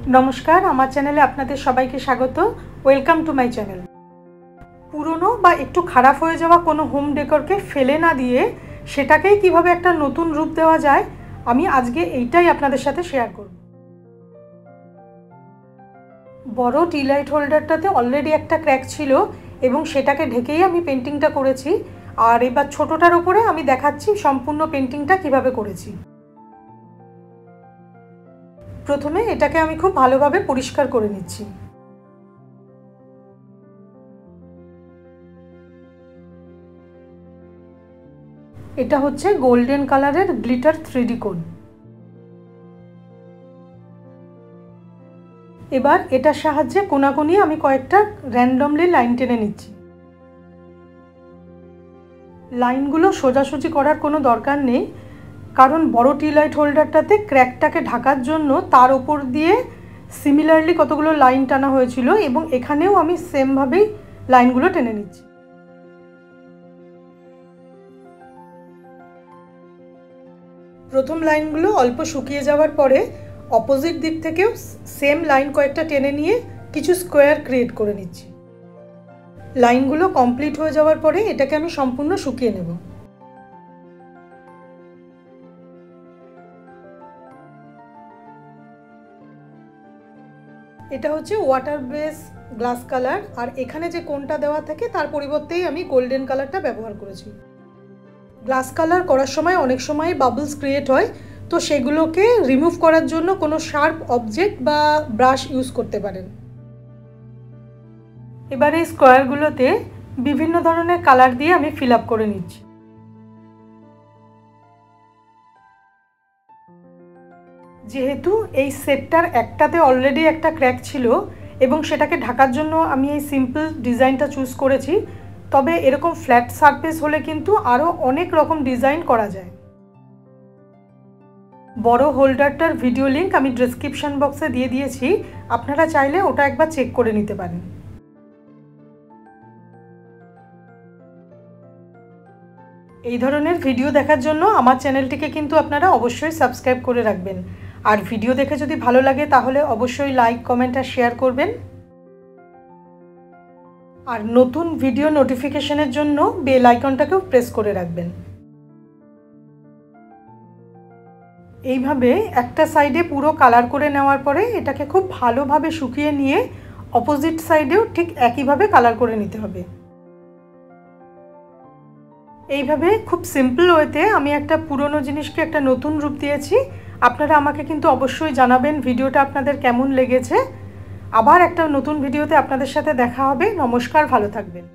नमस्कार, आमार चैनेले आपनादेर सबाइके स्वागत। Welcome to my channel. पुरोनो बा एकटू खराब हो जावा कोनो होम डेकोरके फेले ना दिए सेटाकेई किभाबे एकटा नतून रूप देওয়া যায় आमी आजके एइटाई आपनादेर साथे शेयर करब। बड़ो टी लाइट होल्डारटाते अलरेडी एकटा क्रैक छिलो एबं सेटाके ढेकेई आमी पेंटिंगटा करेछि और एबार छोटोटार उपरे आमी देखाच्छि सम्पूर्ण पेंटिंगटा किभाबे करेछि। प्रथमे एटाके आमी खूब भालोभाबे परिष्कार करे निচ্ছি। এটা হচ্ছে গোল্ডেন কালারের গ্লিটার 3D কোন। এবার এটার সাহায্যে কোনাকুনি আমি কয়েকটা র্যান্ডমলি লাইন টেনে নিচ্ছি। লাইনগুলো সোজাসুজি করার কোনো দরকার নেই, কারণ বড় টি লাইট হোল্ডারটাতে ক্র্যাকটাকে ঢাকার জন্য তার উপর দিয়ে সিমিলারলি কতগুলো লাইন টানা হয়েছিল এবং এখানেও আমি সেম ভাবেই লাইনগুলো টেনে নিচ্ছি। প্রথম লাইনগুলো অল্প শুকিয়ে যাওয়ার পরে অপোজিট দিক থেকেও সেম লাইন কয়েকটা টেনে নিয়ে কিছু স্কোয়ার ক্রিয়েট করে নিচ্ছি। লাইনগুলো কমপ্লিট হয়ে যাওয়ার পরে এটাকে আমি সম্পূর্ণ শুকিয়ে নেব। এটা হচ্ছে ওয়াটার বেস গ্লাস কালার আর এখানে যে কোনটা দেওয়া থাকে তার পরিবর্তেই আমি গোল্ডেন কালারটা ব্যবহার করেছি। গ্লাস কালার করার সময় অনেক সময় বাবলস ক্রিয়েট হয়, তো সেগুলোকে রিমুভ করার জন্য কোনো শার্প অবজেক্ট বা ব্রাশ ইউজ করতে পারেন। এবার এই স্কোয়ারগুলোতে বিভিন্ন ধরনের কালার দিয়ে আমি ফিল আপ করে নিচ্ছি। যেহেতু এই সেটটার একটাতে অলরেডি একটা ক্র্যাক ছিল এবং সেটাকে ঢাকার জন্য আমি এই সিম্পল ডিজাইনটা চুজ করেছি, তবে এরকম ফ্ল্যাট সারফেস হলে কিন্তু আরও অনেক রকম ডিজাইন করা যায়। বড় হোল্ডারটার ভিডিও লিংক আমি ডেসক্রিপশন বক্সে দিয়ে দিয়েছি, আপনারা চাইলে ওটা একবার চেক করে নিতে পারেন। এই ধরনের ভিডিও দেখার জন্য আমার চ্যানেলটিকে কিন্তু আপনারা অবশ্যই সাবস্ক্রাইব করে রাখবেন, আর ভিডিও দেখে যদি ভালো লাগে তাহলে অবশ্যই লাইক, কমেন্ট আর শেয়ার করবেন। আর নতুন ভিডিও নোটিফিকেশনের জন্য বেল আইকনটাকেও প্রেস করে রাখবেন। এইভাবে একটা সাইডে পুরো কালার করে নেওয়ার পরে এটাকে খুব ভালোভাবে শুকিয়ে নিয়ে অপোজিট সাইডেও ঠিক একইভাবে কালার করে নিতে হবে। এইভাবে খুব সিম্পল ওয়েতে আমি একটা পুরনো জিনিসকে একটা নতুন রূপ দিয়েছি। আপনারা আমাকে কিন্তু অবশ্যই জানাবেন ভিডিওটা আপনাদের কেমন লেগেছে। আবার একটা নতুন ভিডিওতে আপনাদের সাথে দেখা হবে। নমস্কার, ভালো থাকবেন।